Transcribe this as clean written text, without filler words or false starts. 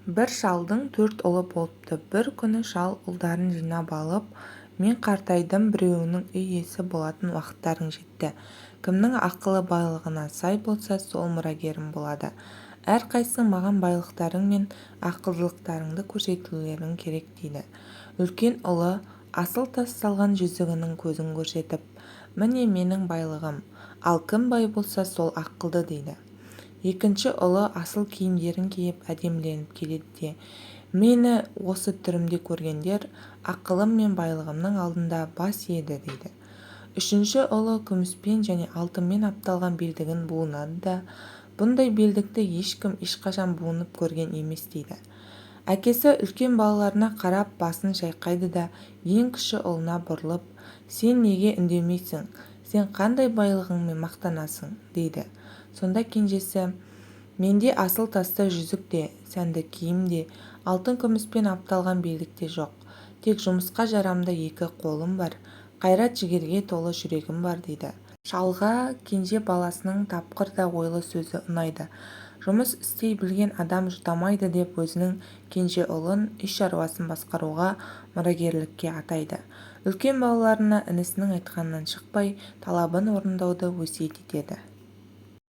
бір шалдың 4 ұлы болыпты. бір күні шал ұлдарын жинап алып: мен қартайдым, біреуінің үй иесі болатын уақыттарың жетті. Кімнің ақылы байлығына сай болса, сол мұрагерім болады. Әрқайсың маған байлықтарың мен ақылдылықтарыңды көрсетулерің керек дейді. Үлкен ұлы асыл тас салған жүзігінің көзін көрсетіп: міне менің байлығым, ал кім бай болса, сол ақылды дейді. Екінші ұлы асыл киімдерін киіп әдеміленіп келеді де: мені осы түрімде көргендер ақылым мен байлығымның алдында бас иеді дейді. Үшінші ұлы күміспен және алтынмен апталған белдігін буынады да: бұндай белдікті ешкім ешқашан буынып көрген емес дейді. Әкесі үлкен балаларына қарап басын шайқайды да ең кіші ұлына бұрылып: сен неге үндемейсің, сен қандай байлығыңмен мақтанасың дейді. Сонда кенжесі: менде асыл тасты жүзік де, сәнді киім де, алтын күміспен апталған белдік те жоқ. Тек жұмысқа жарамды 2 қолым бар, қайрат жігерге толы жүрегім бар дейді. Шалға кенже баласының тапқыр да ойлы сөзі ұнайды. Жұмыс істей білген адам жұтамайды деп өзінің кенже ұлын үй шаруасын басқаруға, мұрагерлікке атайды. Үлкен балаларына інісінің айтқанынан шықпай, талабын орындауды өсиет етеді.